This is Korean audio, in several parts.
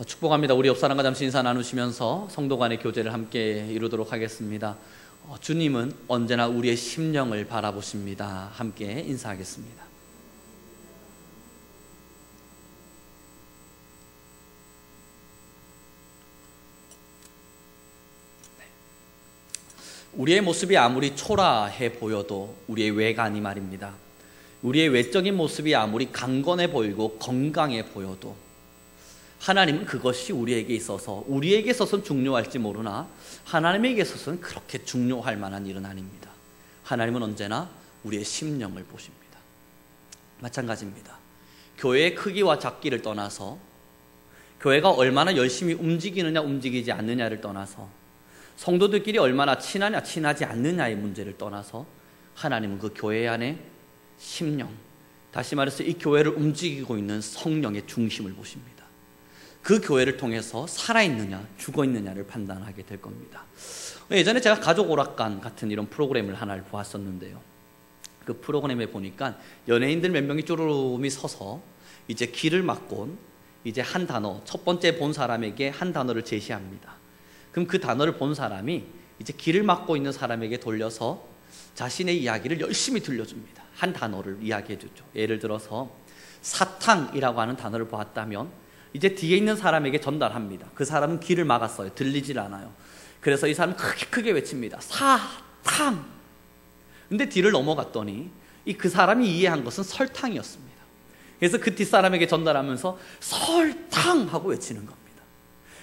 축복합니다. 우리 옆 사람과 잠시 인사 나누시면서 성도 간의 교제를 함께 이루도록 하겠습니다. 주님은 언제나 우리의 심령을 바라보십니다. 함께 인사하겠습니다. 우리의 모습이 아무리 초라해 보여도 우리의 외관이 말입니다. 우리의 외적인 모습이 아무리 강건해 보이고 건강해 보여도 하나님은 그것이 우리에게 있어서는 중요할지 모르나 하나님에게 있어서는 그렇게 중요할 만한 일은 아닙니다. 하나님은 언제나 우리의 심령을 보십니다. 마찬가지입니다. 교회의 크기와 작기를 떠나서, 교회가 얼마나 열심히 움직이느냐 움직이지 않느냐를 떠나서, 성도들끼리 얼마나 친하냐 친하지 않느냐의 문제를 떠나서 하나님은 그 교회 안에 심령, 다시 말해서 이 교회를 움직이고 있는 성령의 중심을 보십니다. 그 교회를 통해서 살아있느냐 죽어있느냐를 판단하게 될 겁니다. 예전에 제가 가족 오락관 같은 이런 프로그램을 하나를 보았었는데요, 그 프로그램에 보니까 연예인들 몇 명이 쪼르르미 서서 이제 길을 막고 이제 한 단어, 첫 번째 본 사람에게 한 단어를 제시합니다. 그럼 그 단어를 본 사람이 이제 길을 막고 있는 사람에게 돌려서 자신의 이야기를 열심히 들려줍니다. 한 단어를 이야기해 주죠. 예를 들어서 사탕이라고 하는 단어를 보았다면 이제 뒤에 있는 사람에게 전달합니다. 그 사람은 귀를 막았어요. 들리질 않아요. 그래서 이 사람은 크게 외칩니다. 사탕! 근데 뒤를 넘어갔더니 그 사람이 이해한 것은 설탕이었습니다. 그래서 그 뒷사람에게 전달하면서 설탕! 하고 외치는 겁니다.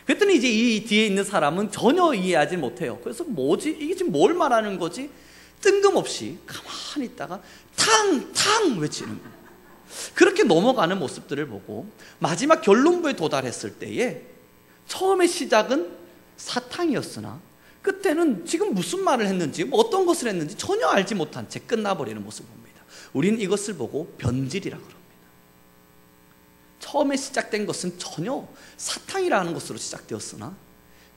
그랬더니 이제 이 뒤에 있는 사람은 전혀 이해하지 못해요. 그래서 뭐지? 이게 지금 뭘 말하는 거지? 뜬금없이 가만히 있다가 탕! 외치는 거예요. 그렇게 넘어가는 모습들을 보고 마지막 결론부에 도달했을 때에 처음에 시작은 사탕이었으나 끝에는 지금 무슨 말을 했는지, 어떤 것을 했는지 전혀 알지 못한 채 끝나버리는 모습을 봅니다. 우리는 이것을 보고 변질이라고 합니다. 처음에 시작된 것은 전혀 사탕이라는 것으로 시작되었으나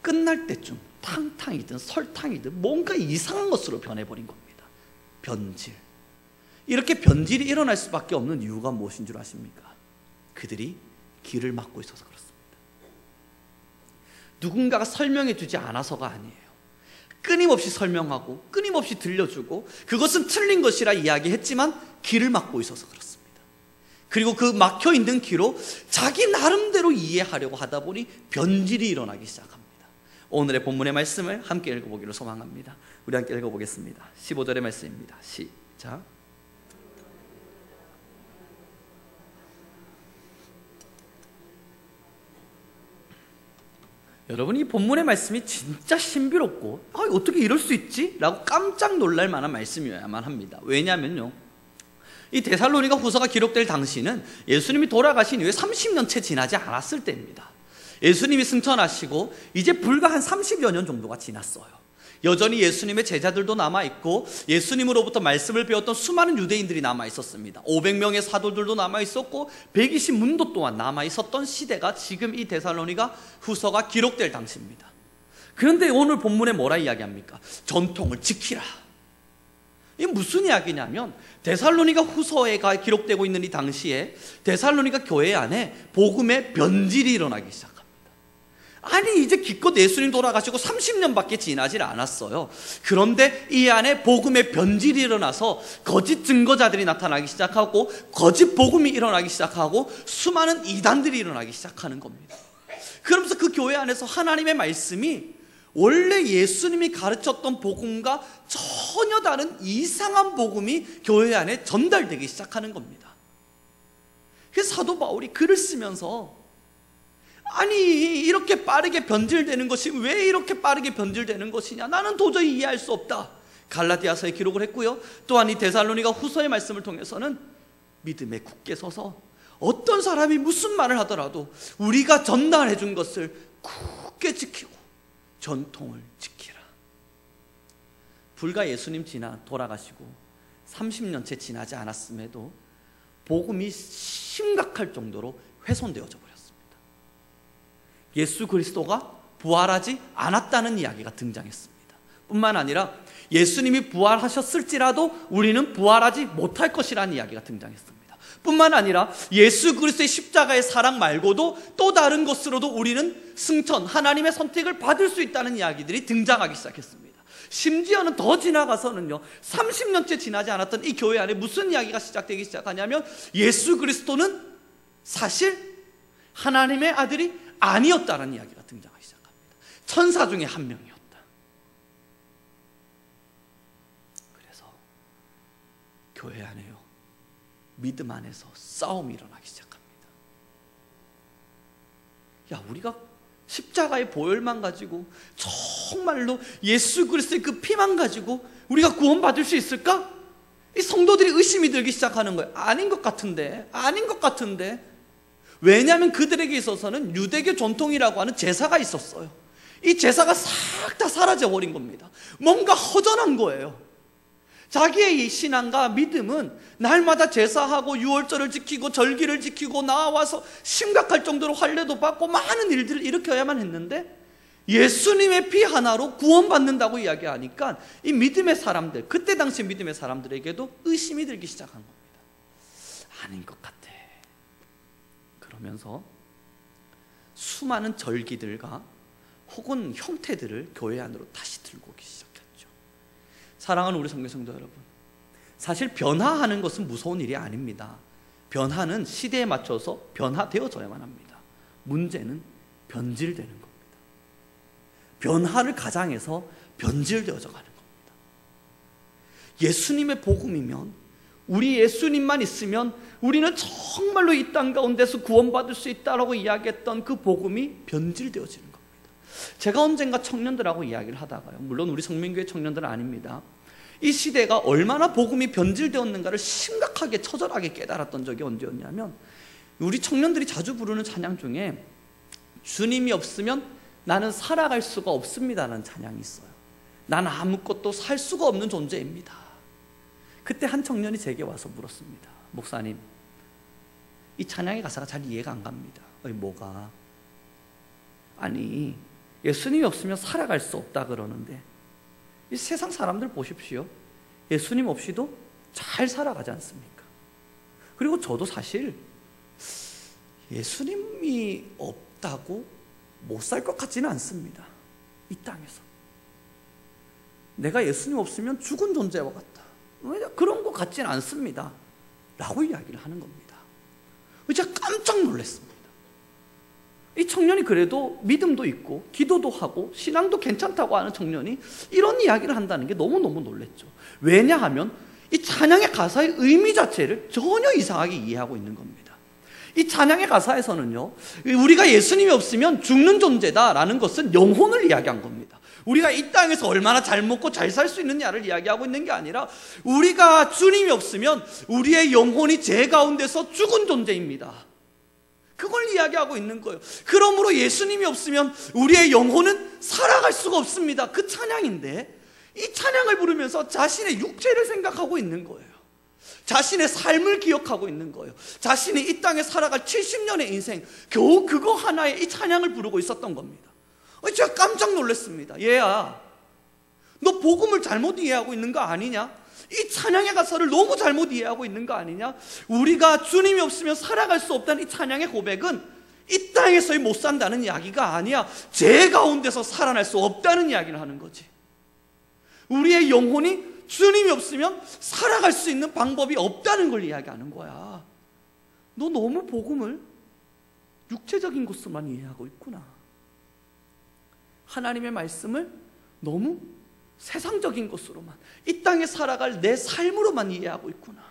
끝날 때쯤 탕탕이든 설탕이든 뭔가 이상한 것으로 변해버린 겁니다. 변질. 이렇게 변질이 일어날 수밖에 없는 이유가 무엇인 줄 아십니까? 그들이 길을 막고 있어서 그렇습니다. 누군가가 설명해 주지 않아서가 아니에요. 끊임없이 설명하고 끊임없이 들려주고 그것은 틀린 것이라 이야기했지만 길을 막고 있어서 그렇습니다. 그리고 그 막혀있는 길로 자기 나름대로 이해하려고 하다 보니 변질이 일어나기 시작합니다. 오늘의 본문의 말씀을 함께 읽어보기를 소망합니다. 우리 함께 읽어보겠습니다. 15절의 말씀입니다. 시작. 여러분, 이 본문의 말씀이 진짜 신비롭고 어떻게 이럴 수 있지? 라고 깜짝 놀랄 만한 말씀이어야만 합니다. 왜냐하면요, 이 데살로니가 후서가 기록될 당시는 예수님이 돌아가신 이후에 30년 채 지나지 않았을 때입니다. 예수님이 승천하시고 이제 불과 한 30여 년 정도가 지났어요. 여전히 예수님의 제자들도 남아있고 예수님으로부터 말씀을 배웠던 수많은 유대인들이 남아있었습니다. 500명의 사도들도 남아있었고 120문도 또한 남아있었던 시대가 지금 이 데살로니가 후서가 기록될 당시입니다. 그런데 오늘 본문에 뭐라 이야기합니까? 전통을 지키라. 이게 무슨 이야기냐면 데살로니가 후서가 기록되고 있는 이 당시에 데살로니가 교회 안에 복음의 변질이 일어나기 시작합니다. 아니, 이제 기껏 예수님 돌아가시고 30년밖에 지나질 않았어요. 그런데 이 안에 복음의 변질이 일어나서 거짓 증거자들이 나타나기 시작하고 거짓 복음이 일어나기 시작하고 수많은 이단들이 일어나기 시작하는 겁니다. 그러면서 그 교회 안에서 하나님의 말씀이 원래 예수님이 가르쳤던 복음과 전혀 다른 이상한 복음이 교회 안에 전달되기 시작하는 겁니다. 그래서 사도 바울이 글을 쓰면서 아니, 이렇게 빠르게 변질되는 것이 왜 이렇게 빠르게 변질되는 것이냐, 나는 도저히 이해할 수 없다. 갈라디아서에 기록을 했고요, 또한 이 데살로니가 후서의 말씀을 통해서는 믿음에 굳게 서서 어떤 사람이 무슨 말을 하더라도 우리가 전달해 준 것을 굳게 지키고 전통을 지키라. 불과 예수님 돌아가시고 30년 채 지나지 않았음에도 복음이 심각할 정도로 훼손되어져 버렸습니다. 예수 그리스도가 부활하지 않았다는 이야기가 등장했습니다. 뿐만 아니라 예수님이 부활하셨을지라도 우리는 부활하지 못할 것이라는 이야기가 등장했습니다. 뿐만 아니라 예수 그리스도의 십자가의 사랑 말고도 또 다른 것으로도 우리는 승천, 하나님의 선택을 받을 수 있다는 이야기들이 등장하기 시작했습니다. 심지어는 더 지나가서는요, 30년째 지나지 않았던 이 교회 안에 무슨 이야기가 시작되기 시작하냐면 예수 그리스도는 사실 하나님의 아들이 아니었다는 이야기가 등장하기 시작합니다. 천사 중에 한 명이었다. 그래서 교회 안에요, 믿음 안에서 싸움이 일어나기 시작합니다. 야, 우리가 십자가의 보혈만 가지고 정말로 예수 그리스도의 그 피만 가지고 우리가 구원받을 수 있을까? 이 성도들이 의심이 들기 시작하는 거예요. 아닌 것 같은데, 아닌 것 같은데. 왜냐하면 그들에게 있어서는 유대교 전통이라고 하는 제사가 있었어요. 이 제사가 싹 다 사라져버린 겁니다. 뭔가 허전한 거예요. 자기의 이 신앙과 믿음은 날마다 제사하고 유월절을 지키고 절기를 지키고 나와서 심각할 정도로 할례도 받고 많은 일들을 일으켜야만 했는데, 예수님의 피 하나로 구원받는다고 이야기하니까 이 믿음의 사람들, 그때 당시 믿음의 사람들에게도 의심이 들기 시작한 겁니다. 아닌 것 같아. 그러면서 수많은 절기들과 혹은 형태들을 교회 안으로 다시 들고 오기 시작했죠. 사랑하는 우리 성도 여러분, 사실 변화하는 것은 무서운 일이 아닙니다. 변화는 시대에 맞춰서 변화되어져야만 합니다. 문제는 변질되는 겁니다. 변화를 가장해서 변질되어져 가는 겁니다. 예수님의 복음이면, 우리 예수님만 있으면 우리는 정말로 이 땅 가운데서 구원받을 수 있다라고 이야기했던 그 복음이 변질되어지는 겁니다. 제가 언젠가 청년들하고 이야기를 하다가요, 물론 우리 성민교회 청년들은 아닙니다, 이 시대가 얼마나 복음이 변질되었는가를 심각하게 처절하게 깨달았던 적이 언제였냐면, 우리 청년들이 자주 부르는 찬양 중에 주님이 없으면 나는 살아갈 수가 없습니다라는 찬양이 있어요. 나는 아무것도 살 수가 없는 존재입니다. 그때 한 청년이 제게 와서 물었습니다. 목사님, 이 찬양의 가사가 잘 이해가 안 갑니다. 뭐가? 아니, 예수님이 없으면 살아갈 수 없다 그러는데 이 세상 사람들 보십시오. 예수님 없이도 잘 살아가지 않습니까? 그리고 저도 사실 예수님이 없다고 못 살 것 같지는 않습니다. 이 땅에서 내가 예수님 없으면 죽은 존재와 같다, 그런 것 같지는 않습니다 라고 이야기를 하는 겁니다. 제가 깜짝 놀랐습니다. 이 청년이 그래도 믿음도 있고 기도도 하고 신앙도 괜찮다고 하는 청년이 이런 이야기를 한다는 게 너무너무 놀랐죠. 왜냐하면 이 찬양의 가사의 의미 자체를 전혀 이상하게 이해하고 있는 겁니다. 이 찬양의 가사에서는요, 우리가 예수님이 없으면 죽는 존재다라는 것은 영혼을 이야기한 겁니다. 우리가 이 땅에서 얼마나 잘 먹고 잘 살 수 있느냐를 이야기하고 있는 게 아니라, 우리가 주님이 없으면 우리의 영혼이 죄 가운데서 죽은 존재입니다. 그걸 이야기하고 있는 거예요. 그러므로 예수님이 없으면 우리의 영혼은 살아갈 수가 없습니다. 그 찬양인데, 이 찬양을 부르면서 자신의 육체를 생각하고 있는 거예요. 자신의 삶을 기억하고 있는 거예요. 자신이 이 땅에 살아갈 70년의 인생, 겨우 그거 하나에 이 찬양을 부르고 있었던 겁니다. 제가 깜짝 놀랐습니다. 얘야, 너 복음을 잘못 이해하고 있는 거 아니냐? 이 찬양의 가사를 너무 잘못 이해하고 있는 거 아니냐? 우리가 주님이 없으면 살아갈 수 없다는 이 찬양의 고백은 이 땅에서의 못 산다는 이야기가 아니야. 죄 가운데서 살아날 수 없다는 이야기를 하는 거지. 우리의 영혼이 주님이 없으면 살아갈 수 있는 방법이 없다는 걸 이야기하는 거야. 너 너무 복음을 육체적인 것으로만 이해하고 있구나. 하나님의 말씀을 너무 세상적인 것으로만, 이 땅에 살아갈 내 삶으로만 이해하고 있구나.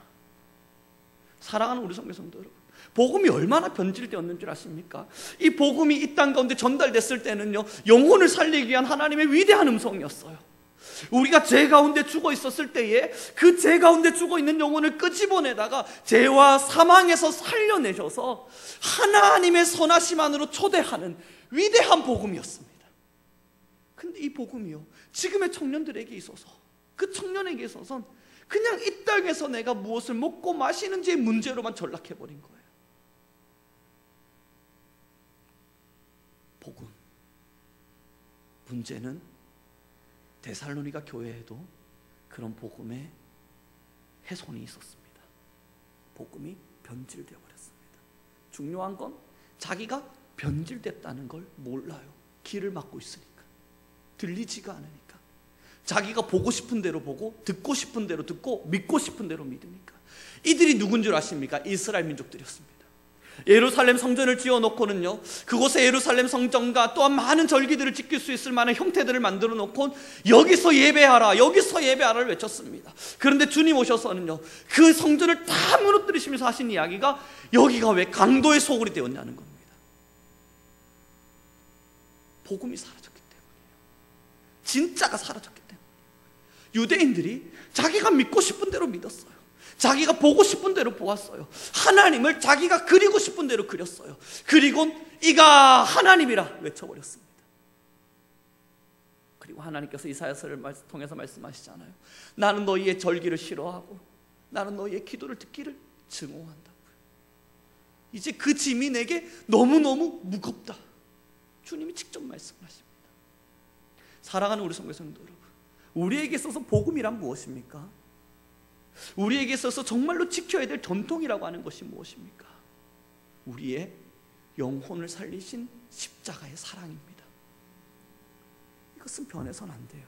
사랑하는 우리 성도 여러분, 복음이 얼마나 변질되었는 줄 아십니까? 이 복음이 이 땅 가운데 전달됐을 때는요, 영혼을 살리기 위한 하나님의 위대한 음성이었어요. 우리가 죄 가운데 죽어 있었을 때에 그 죄 가운데 죽어 있는 영혼을 끄집어내다가 죄와 사망에서 살려내셔서 하나님의 선하심 안으로 초대하는 위대한 복음이었습니다. 근데 이 복음이요, 지금의 청년들에게 있어서, 그 청년에게 있어서는 그냥 이 땅에서 내가 무엇을 먹고 마시는지의 문제로만 전락해버린 거예요. 복음. 문제는 데살로니가 교회에도 그런 복음의 훼손이 있었습니다. 복음이 변질되어 버렸습니다. 중요한 건 자기가 변질됐다는 걸 몰라요. 길을 막고 있으니까, 들리지가 않으니까, 자기가 보고 싶은 대로 보고 듣고 싶은 대로 듣고 믿고 싶은 대로 믿으니까. 이들이 누군 줄 아십니까? 이스라엘 민족들이었습니다. 예루살렘 성전을 지어놓고는요, 그곳에 예루살렘 성전과 또한 많은 절기들을 지킬 수 있을 만한 형태들을 만들어 놓고 여기서 예배하라, 여기서 예배하라를 외쳤습니다. 그런데 주님 오셔서는요, 그 성전을 다 무너뜨리시면서 하신 이야기가 여기가 왜 강도의 소굴이 되었냐는 겁니다. 복음이 사라졌기 때문이에요. 진짜가 사라졌기 때문이에요. 유대인들이 자기가 믿고 싶은 대로 믿었어요. 자기가 보고 싶은 대로 보았어요. 하나님을 자기가 그리고 싶은 대로 그렸어요. 그리고 이가 하나님이라 외쳐버렸습니다. 그리고 하나님께서 이사야서를 통해서 말씀하시잖아요. 나는 너희의 절기를 싫어하고 나는 너희의 기도를 듣기를 증오한다고요. 이제 그 짐이 내게 너무너무 무겁다, 주님이 직접 말씀하십니다. 사랑하는 우리 성도 성도 여러분, 우리에게 있어서 복음이란 무엇입니까? 우리에게 있어서 정말로 지켜야 될 전통이라고 하는 것이 무엇입니까? 우리의 영혼을 살리신 십자가의 사랑입니다. 이것은 변해서는 안 돼요.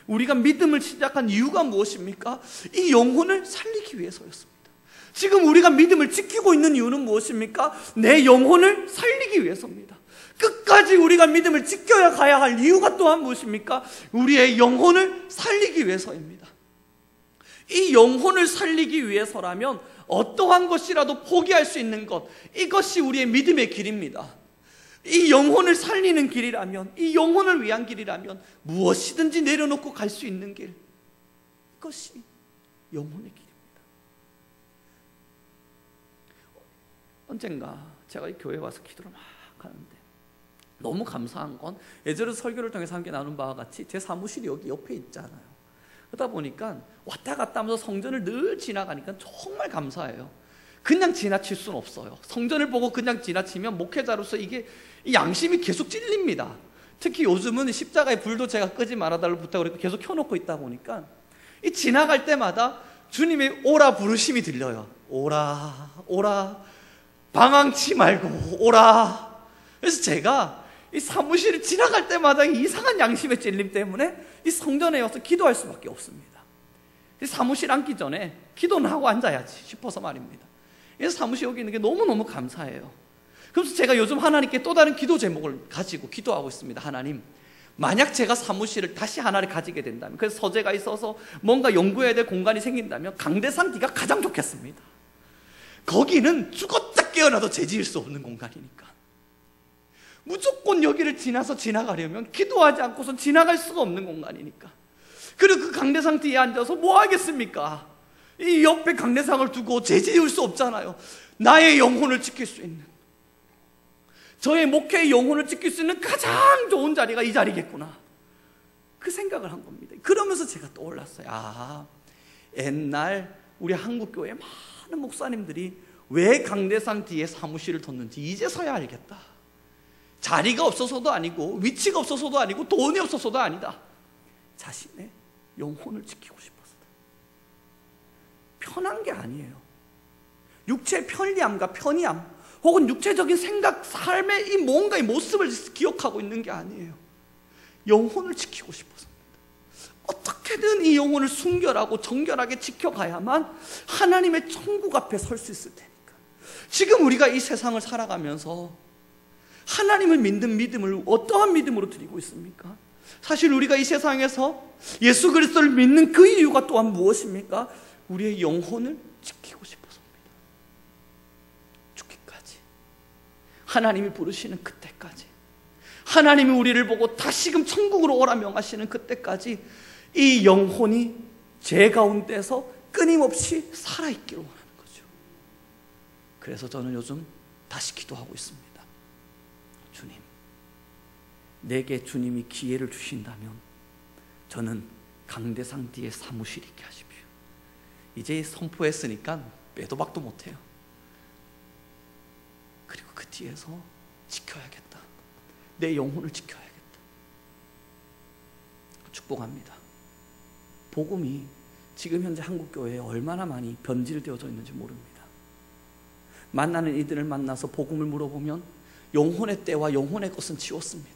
우리가 믿음을 시작한 이유가 무엇입니까? 이 영혼을 살리기 위해서였습니다. 지금 우리가 믿음을 지키고 있는 이유는 무엇입니까? 내 영혼을 살리기 위해서입니다. 끝까지 우리가 믿음을 지켜야 가야 할 이유가 또한 무엇입니까? 우리의 영혼을 살리기 위해서입니다. 이 영혼을 살리기 위해서라면 어떠한 것이라도 포기할 수 있는 것, 이것이 우리의 믿음의 길입니다. 이 영혼을 살리는 길이라면, 이 영혼을 위한 길이라면 무엇이든지 내려놓고 갈 수 있는 길, 이것이 영혼의 길입니다. 언젠가 제가 이 교회에 와서 기도를 막 하는데 너무 감사한 건 예전에 설교를 통해서 함께 나눈 바와 같이 제 사무실이 여기 옆에 있잖아요. 그러다 보니까 왔다 갔다 하면서 성전을 늘 지나가니까 정말 감사해요. 그냥 지나칠 수는 없어요. 성전을 보고 그냥 지나치면 목회자로서 이게 양심이 계속 찔립니다. 특히 요즘은 십자가의 불도 제가 끄지 말아달라고 부탁을 했고 계속 켜놓고 있다 보니까 이 지나갈 때마다 주님의 오라 부르심이 들려요. 오라, 오라, 방황치 말고 오라. 그래서 제가 이 사무실을 지나갈 때마다 이상한 양심의 찔림 때문에 이 성전에 와서 기도할 수밖에 없습니다. 사무실 앉기 전에 기도는 하고 앉아야지 싶어서 말입니다. 그래서 사무실 여기 있는 게 너무너무 감사해요. 그래서 제가 요즘 하나님께 또 다른 기도 제목을 가지고 기도하고 있습니다. 하나님, 만약 제가 사무실을 다시 하나를 가지게 된다면, 그래서 서재가 있어서 뭔가 연구해야 될 공간이 생긴다면 강대상기가 가장 좋겠습니다. 거기는 죽었다 깨어나도 죄지을 수 없는 공간이니까. 무조건 여기를 지나가려면 기도하지 않고선 지나갈 수가 없는 공간이니까. 그리고 그 강대상 뒤에 앉아서 뭐 하겠습니까? 이 옆에 강대상을 두고 죄지을 수 없잖아요. 나의 영혼을 지킬 수 있는, 저의 목회의 영혼을 지킬 수 있는 가장 좋은 자리가 이 자리겠구나, 그 생각을 한 겁니다. 그러면서 제가 떠올랐어요. 옛날 우리 한국교회 많은 목사님들이 왜 강대상 뒤에 사무실을 뒀는지 이제서야 알겠다. 자리가 없어서도 아니고 위치가 없어서도 아니고 돈이 없어서도 아니다. 자신의 영혼을 지키고 싶었어요. 편한 게 아니에요. 육체의 편리함과 편의함 혹은 육체적인 생각, 삶의 이 뭔가의 모습을 기억하고 있는 게 아니에요. 영혼을 지키고 싶었습니다. 어떻게든 이 영혼을 순결하고 정결하게 지켜가야만 하나님의 천국 앞에 설 수 있을 테니까. 지금 우리가 이 세상을 살아가면서 하나님을 믿는 믿음을 어떠한 믿음으로 드리고 있습니까? 사실 우리가 이 세상에서 예수 그리스도를 믿는 그 이유가 또한 무엇입니까? 우리의 영혼을 지키고 싶어서입니다. 죽기까지, 하나님이 부르시는 그때까지, 하나님이 우리를 보고 다시금 천국으로 오라 명하시는 그때까지 이 영혼이 죄 가운데서 끊임없이 살아있기를 원하는 거죠. 그래서 저는 요즘 다시 기도하고 있습니다. 주님, 내게 주님이 기회를 주신다면 저는 강대상 뒤에 사무실 있게 하십시오. 이제 선포했으니까 빼도 박도 못해요. 그리고 그 뒤에서 지켜야겠다. 내 영혼을 지켜야겠다. 축복합니다. 복음이 지금 현재 한국교회에 얼마나 많이 변질되어져 있는지 모릅니다. 만나는 이들을 만나서 복음을 물어보면 영혼의 때와 영혼의 것은 지웠습니다.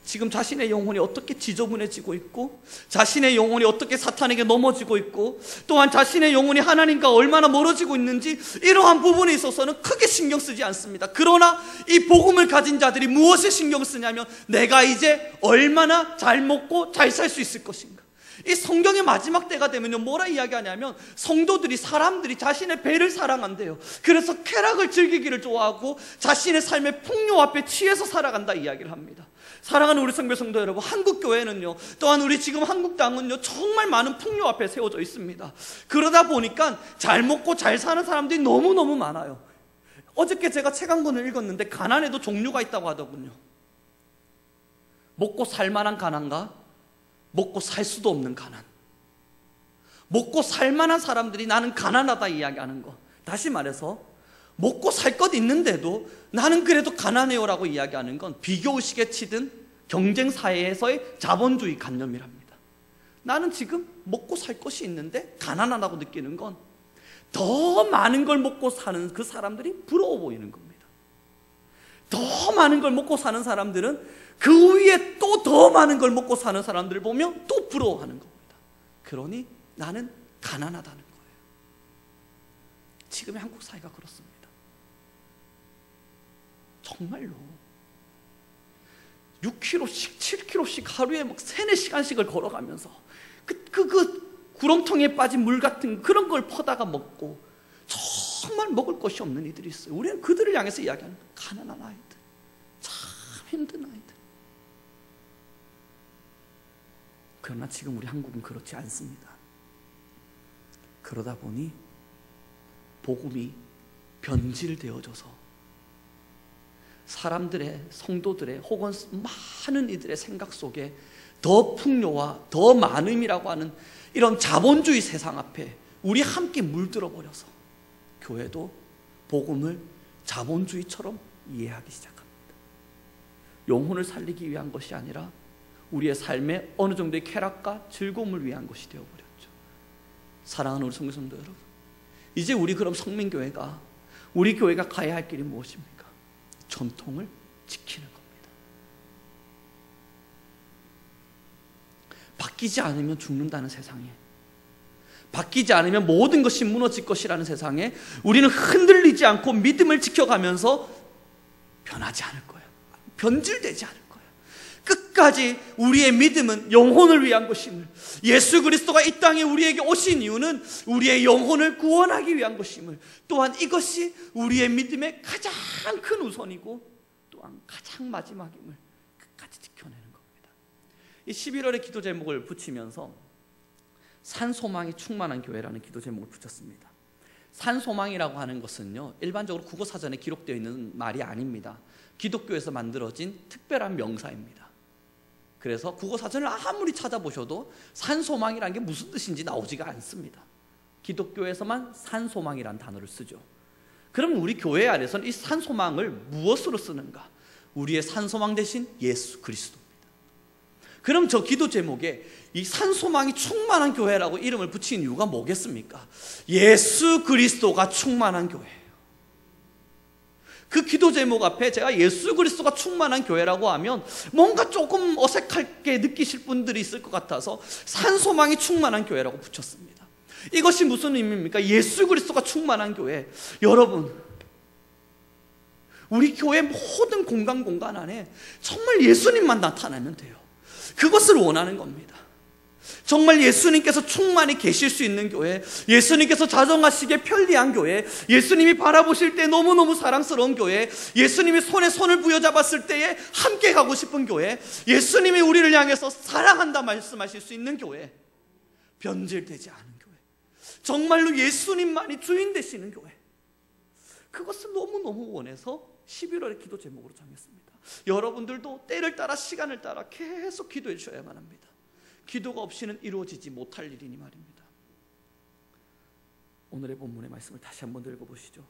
지금 자신의 영혼이 어떻게 지저분해지고 있고, 자신의 영혼이 어떻게 사탄에게 넘어지고 있고, 또한 자신의 영혼이 하나님과 얼마나 멀어지고 있는지 이러한 부분에 있어서는 크게 신경 쓰지 않습니다. 그러나 이 복음을 가진 자들이 무엇에 신경 쓰냐면, 내가 이제 얼마나 잘 먹고 잘 살 수 있을 것인가. 이 성경의 마지막 때가 되면요, 뭐라 이야기하냐면 성도들이, 사람들이 자신의 배를 사랑한대요. 그래서 쾌락을 즐기기를 좋아하고 자신의 삶의 풍요 앞에 취해서 살아간다 이야기를 합니다. 사랑하는 우리 성도 여러분, 한국교회는요, 또한 우리 지금 한국당은요, 정말 많은 풍요 앞에 세워져 있습니다. 그러다 보니까 잘 먹고 잘 사는 사람들이 너무너무 많아요. 어저께 제가 책 한 권을 읽었는데 가난에도 종류가 있다고 하더군요. 먹고 살 만한 가난과 먹고 살 수도 없는 가난. 먹고 살 만한 사람들이 나는 가난하다 이야기하는 거. 다시 말해서 먹고 살 것 있는데도 나는 그래도 가난해요라고 이야기하는 건 비교의식에 치든 경쟁사회에서의 자본주의 관념이랍니다. 나는 지금 먹고 살 것이 있는데 가난하다고 느끼는 건 더 많은 걸 먹고 사는 그 사람들이 부러워 보이는 겁니다. 더 많은 걸 먹고 사는 사람들은 그 위에 또 더 많은 걸 먹고 사는 사람들을 보면 또 부러워하는 겁니다. 그러니 나는 가난하다는 거예요. 지금의 한국 사회가 그렇습니다. 정말로 6km씩 7km씩 하루에 막 3-4시간씩을 걸어가면서 그 구렁텅이에 빠진 물 같은 그런 걸 퍼다가 먹고 정말 먹을 것이 없는 이들이 있어요. 우리는 그들을 향해서 이야기하는 가난한 아이들, 참 힘든 아이들. 그러나 지금 우리 한국은 그렇지 않습니다. 그러다 보니 복음이 변질되어져서 사람들의, 성도들의 혹은 많은 이들의 생각 속에 더 풍요와 더 많음이라고 하는 이런 자본주의 세상 앞에 우리 함께 물들어 버려서 교회도 복음을 자본주의처럼 이해하기 시작합니다. 영혼을 살리기 위한 것이 아니라 우리의 삶에 어느 정도의 쾌락과 즐거움을 위한 것이 되어버렸죠. 사랑하는 우리 성도 여러분, 이제 우리 그럼 성민교회가, 우리 교회가 가야 할 길이 무엇입니까? 전통을 지키는 겁니다. 바뀌지 않으면 죽는다는 세상에, 바뀌지 않으면 모든 것이 무너질 것이라는 세상에 우리는 흔들리지 않고 믿음을 지켜가면서 변하지 않을 거예요. 변질되지 않을 거예요. 끝까지 우리의 믿음은 영혼을 위한 것임을, 예수 그리스도가 이 땅에 우리에게 오신 이유는 우리의 영혼을 구원하기 위한 것임을, 또한 이것이 우리의 믿음의 가장 큰 우선이고 또한 가장 마지막임을 끝까지 지켜내는 겁니다. 이 11월의 기도 제목을 붙이면서 산소망이 충만한 교회라는 기도 제목을 붙였습니다. 산소망이라고 하는 것은요, 일반적으로 국어사전에 기록되어 있는 말이 아닙니다. 기독교에서 만들어진 특별한 명사입니다. 그래서 국어사전을 아무리 찾아보셔도 산소망이라는 게 무슨 뜻인지 나오지가 않습니다. 기독교에서만 산소망이라는 단어를 쓰죠. 그럼 우리 교회 안에서는 이 산소망을 무엇으로 쓰는가? 우리의 산소망 대신 예수 그리스도입니다. 그럼 저 기도 제목에 이 산소망이 충만한 교회라고 이름을 붙인 이유가 뭐겠습니까? 예수 그리스도가 충만한 교회예요. 그 기도 제목 앞에 제가 예수 그리스도가 충만한 교회라고 하면 뭔가 조금 어색하게 느끼실 분들이 있을 것 같아서 산소망이 충만한 교회라고 붙였습니다. 이것이 무슨 의미입니까? 예수 그리스도가 충만한 교회. 여러분, 우리 교회 모든 공간 안에 정말 예수님만 나타나면 돼요. 그것을 원하는 겁니다. 정말 예수님께서 충만히 계실 수 있는 교회, 예수님께서 자정하시기에 편리한 교회, 예수님이 바라보실 때 너무너무 사랑스러운 교회, 예수님이 손에 손을 부여잡았을 때에 함께 가고 싶은 교회, 예수님이 우리를 향해서 사랑한다 말씀하실 수 있는 교회, 변질되지 않은 교회, 정말로 예수님만이 주인 되시는 교회, 그것을 너무너무 원해서 11월의 기도 제목으로 정했습니다. 여러분들도 때를 따라 시간을 따라 계속 기도해 주셔야만 합니다. 기도가 없이는 이루어지지 못할 일이니 말입니다. 오늘의 본문의 말씀을 다시 한번 읽어보시죠.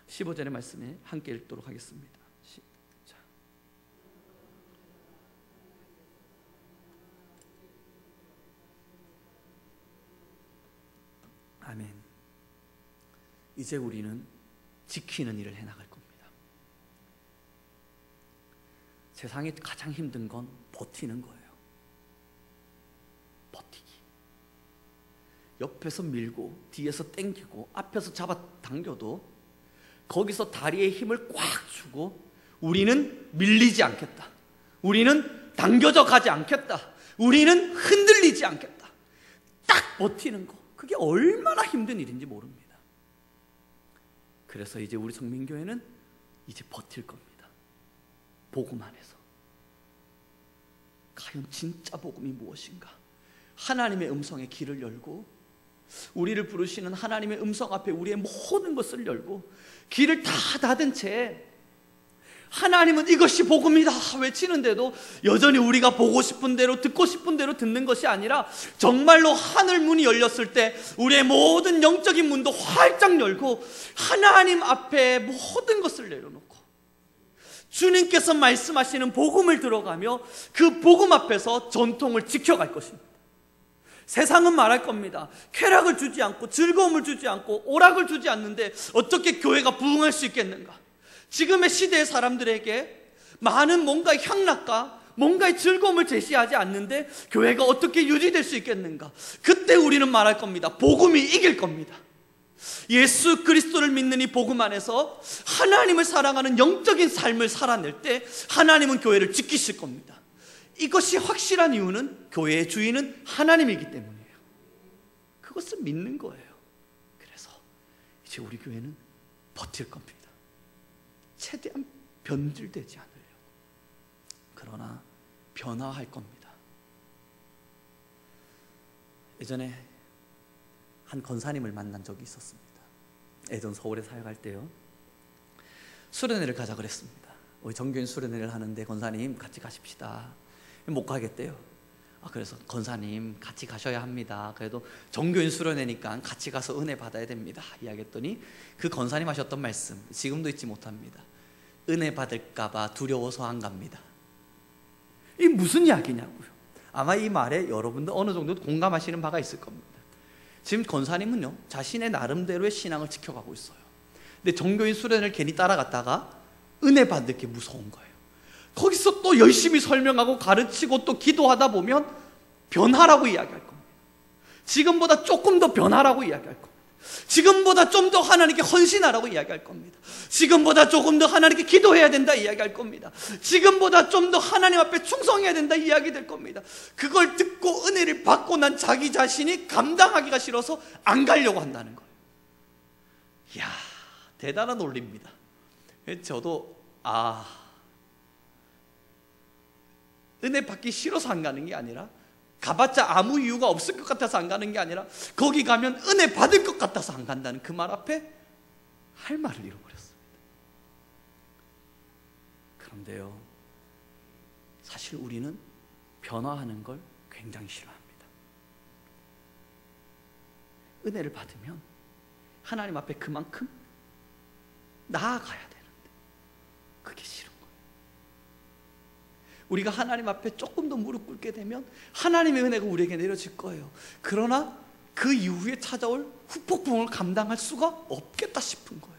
15절의 말씀에 함께 읽도록 하겠습니다. 시작. 아멘. 이제 우리는 지키는 일을 해나갈 겁니다. 세상에 가장 힘든 건 버티는 거예요. 버티기. 옆에서 밀고 뒤에서 당기고 앞에서 잡아당겨도 거기서 다리에 힘을 꽉 주고 우리는 밀리지 않겠다. 우리는 당겨져 가지 않겠다. 우리는 흔들리지 않겠다. 딱 버티는 거. 그게 얼마나 힘든 일인지 모릅니다. 그래서 이제 우리 성민교회는 이제 버틸 겁니다. 복음 안에서. 과연 진짜 복음이 무엇인가? 하나님의 음성에 길을 열고 우리를 부르시는 하나님의 음성 앞에 우리의 모든 것을 열고 길을 다 닫은 채 하나님은 이것이 복음이다 외치는데도 여전히 우리가 보고 싶은 대로 듣고 싶은 대로 듣는 것이 아니라 정말로 하늘 문이 열렸을 때 우리의 모든 영적인 문도 활짝 열고 하나님 앞에 모든 것을 내려놓고 주님께서 말씀하시는 복음을 들어가며 그 복음 앞에서 전통을 지켜갈 것입니다. 세상은 말할 겁니다. 쾌락을 주지 않고 즐거움을 주지 않고 오락을 주지 않는데 어떻게 교회가 부흥할 수 있겠는가? 지금의 시대의 사람들에게 많은 뭔가의 향락과 뭔가의 즐거움을 제시하지 않는데 교회가 어떻게 유지될 수 있겠는가? 그때 우리는 말할 겁니다. 복음이 이길 겁니다. 예수 그리스도를 믿는 이 복음 안에서 하나님을 사랑하는 영적인 삶을 살아낼 때 하나님은 교회를 지키실 겁니다. 이것이 확실한 이유는 교회의 주인은 하나님이기 때문이에요. 그것을 믿는 거예요. 그래서 이제 우리 교회는 버틸 겁니다. 최대한 변질되지 않으려고. 그러나 변화할 겁니다. 예전에 한 권사님을 만난 적이 있었습니다. 예전 서울에 사역할 때요, 수련회를 가자 그랬습니다. 우리 정교인 수련회를 하는데 권사님 같이 가십시다. 못 가겠대요. 그래서 권사님 같이 가셔야 합니다. 그래도 정교인 수련회니까 같이 가서 은혜 받아야 됩니다 이야기했더니 그 권사님 하셨던 말씀 지금도 잊지 못합니다. 은혜 받을까봐 두려워서 안 갑니다. 이게 무슨 이야기냐고요. 아마 이 말에 여러분도 어느 정도 공감하시는 바가 있을 겁니다. 지금 권사님은요 자신의 나름대로의 신앙을 지켜가고 있어요. 근데 정교인 수련을 괜히 따라갔다가 은혜 받을 게 무서운 거예요. 거기서 또 열심히 설명하고 가르치고 또 기도하다 보면 변하라고 이야기할 겁니다. 지금보다 조금 더 변하라고 이야기할 겁니다. 지금보다 좀 더 하나님께 헌신하라고 이야기할 겁니다. 지금보다 조금 더 하나님께 기도해야 된다 이야기할 겁니다. 지금보다 좀 더 하나님 앞에 충성해야 된다 이야기될 겁니다. 그걸 듣고 은혜를 받고 난 자기 자신이 감당하기가 싫어서 안 가려고 한다는 거예요. 이야, 대단한 논리입니다. 저도 은혜 받기 싫어서 안 가는 게 아니라 가봤자 아무 이유가 없을 것 같아서 안 가는 게 아니라 거기 가면 은혜 받을 것 같아서 안 간다는 그 말 앞에 할 말을 잃어버렸습니다. 그런데요, 사실 우리는 변화하는 걸 굉장히 싫어합니다. 은혜를 받으면 하나님 앞에 그만큼 나아가야 되는데 그게 싫은 거예요. 우리가 하나님 앞에 조금 더 무릎 꿇게 되면 하나님의 은혜가 우리에게 내려질 거예요. 그러나 그 이후에 찾아올 후폭풍을 감당할 수가 없겠다 싶은 거예요.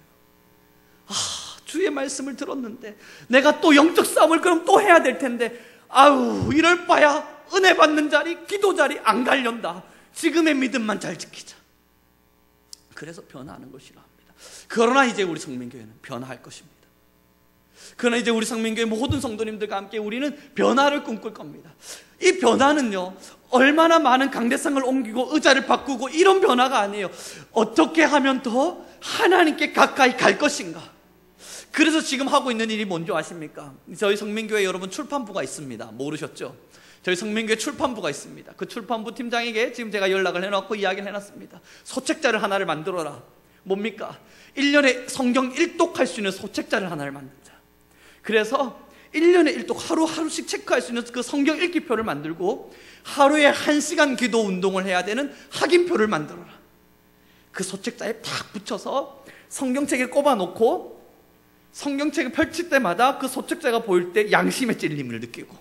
주의 말씀을 들었는데 내가 또 영적 싸움을 그럼 또 해야 될 텐데 이럴 바야 은혜 받는 자리, 기도 자리 안 가련다. 지금의 믿음만 잘 지키자. 그래서 변화하는 걸 싫어합니다. 그러나 이제 우리 성민교회는 변화할 것입니다. 그러나 이제 우리 성민교회 모든 성도님들과 함께 우리는 변화를 꿈꿀 겁니다. 이 변화는요 얼마나 많은 강대상을 옮기고 의자를 바꾸고 이런 변화가 아니에요. 어떻게 하면 더 하나님께 가까이 갈 것인가. 그래서 지금 하고 있는 일이 뭔지 아십니까? 저희 성민교회 여러분 출판부가 있습니다. 모르셨죠? 저희 성민교회 출판부가 있습니다. 그 출판부 팀장에게 지금 제가 연락을 해놓고 이야기를 해놨습니다. 소책자를 하나를 만들어라. 뭡니까? 1년에 성경 1독할 수 있는 소책자를 하나를 만들자. 그래서 1년에 1독 하루하루씩 체크할 수 있는 그 성경 읽기표를 만들고 하루에 1시간 기도 운동을 해야 되는 확인표를 만들어라. 그 소책자에 탁 붙여서 성경책에 꼽아놓고 성경책을 펼칠 때마다 그 소책자가 보일 때 양심의 찔림을 느끼고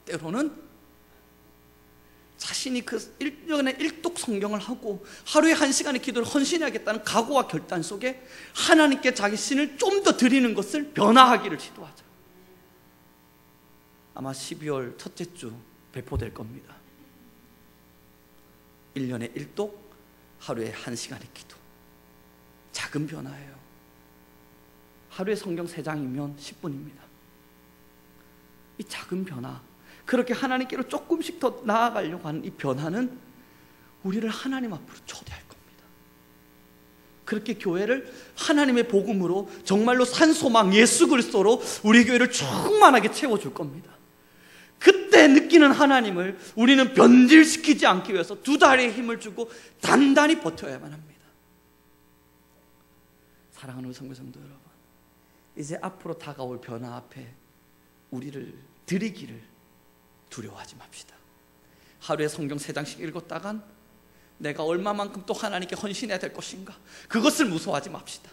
때로는 자신이 그 1년에 1독 성경을 하고 하루에 1시간의 기도를 헌신해야겠다는 각오와 결단 속에 하나님께 자신을 좀 더 드리는 것을 변화하기를 시도하자. 아마 12월 첫째 주 배포될 겁니다. 1년에 1독, 하루에 1시간의 기도. 작은 변화예요. 하루에 성경 3장이면 10분입니다. 이 작은 변화, 그렇게 하나님께로 조금씩 더 나아가려고 하는 이 변화는 우리를 하나님 앞으로 초대할 겁니다. 그렇게 교회를 하나님의 복음으로 정말로 산소망 예수 그리스도로 우리 교회를 충만하게 채워줄 겁니다. 그때 느끼는 하나님을 우리는 변질시키지 않기 위해서 두 다리에 힘을 주고 단단히 버텨야만 합니다. 사랑하는 성도 여러분, 이제 앞으로 다가올 변화 앞에 우리를 드리기를 두려워하지 맙시다. 하루에 성경 3장씩 읽었다간 내가 얼마만큼 또 하나님께 헌신해야 될 것인가, 그것을 무서워하지 맙시다.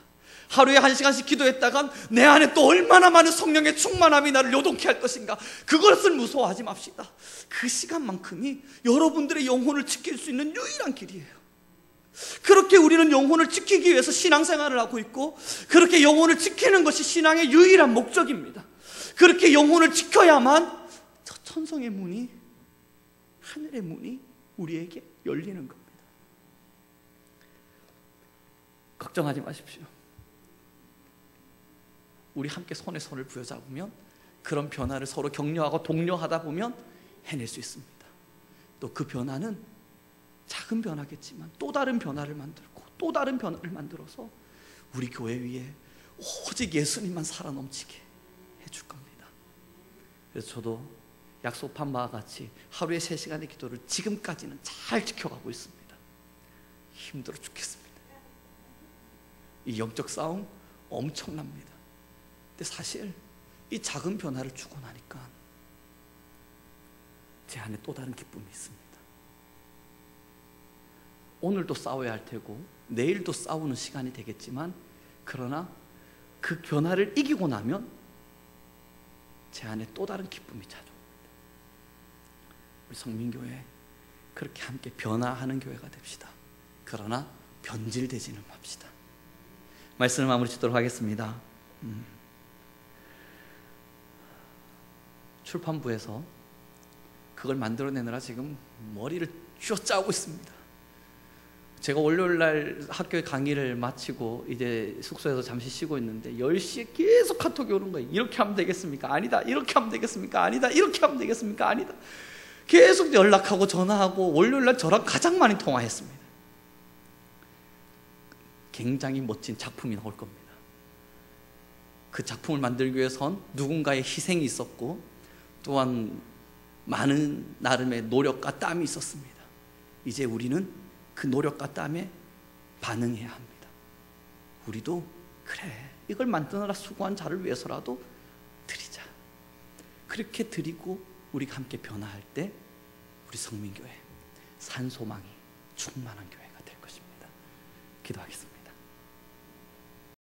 하루에 1시간씩 기도했다간 내 안에 또 얼마나 많은 성령의 충만함이 나를 요동케 할 것인가, 그것을 무서워하지 맙시다. 그 시간만큼이 여러분들의 영혼을 지킬 수 있는 유일한 길이에요. 그렇게 우리는 영혼을 지키기 위해서 신앙생활을 하고 있고, 그렇게 영혼을 지키는 것이 신앙의 유일한 목적입니다. 그렇게 영혼을 지켜야만 저 천성의 문이, 하늘의 문이 우리에게 열리는 겁니다. 걱정하지 마십시오. 우리 함께 손에 손을 부여잡으면, 그런 변화를 서로 격려하고 독려하다 보면 해낼 수 있습니다. 또 그 변화는 작은 변화겠지만 또 다른 변화를 만들고 또 다른 변화를 만들어서 우리 교회 위에 오직 예수님만 살아 넘치게 해줄 겁니다. 그래서 저도 약속한 바와 같이 하루에 3시간의 기도를 지금까지는 잘 지켜가고 있습니다. 힘들어 죽겠습니다. 이 영적 싸움 엄청납니다. 근데 사실 이 작은 변화를 주고 나니까 제 안에 또 다른 기쁨이 있습니다. 오늘도 싸워야 할 테고 내일도 싸우는 시간이 되겠지만, 그러나 그 변화를 이기고 나면 제 안에 또 다른 기쁨이 찾아옵니다. 우리 성민교회 그렇게 함께 변화하는 교회가 됩시다. 그러나 변질되지는 맙시다. 말씀을 마무리 짓도록 하겠습니다. 출판부에서 그걸 만들어내느라 지금 머리를 쥐어짜고 있습니다. 제가 월요일날 학교에 강의를 마치고 이제 숙소에서 잠시 쉬고 있는데 10시에 계속 카톡이 오는 거예요. 이렇게 하면 되겠습니까? 아니다. 이렇게 하면 되겠습니까? 아니다. 이렇게 하면 되겠습니까? 아니다. 계속 연락하고 전화하고 월요일날 저랑 가장 많이 통화했습니다. 굉장히 멋진 작품이 나올 겁니다. 그 작품을 만들기 위해선 누군가의 희생이 있었고, 또한 많은 나름의 노력과 땀이 있었습니다. 이제 우리는 그 노력과 땀에 반응해야 합니다. 우리도 그래, 이걸 만드느라 수고한 자를 위해서라도 드리자. 그렇게 드리고 우리가 함께 변화할 때 우리 성민교회 산소망이 충만한 교회가 될 것입니다. 기도하겠습니다.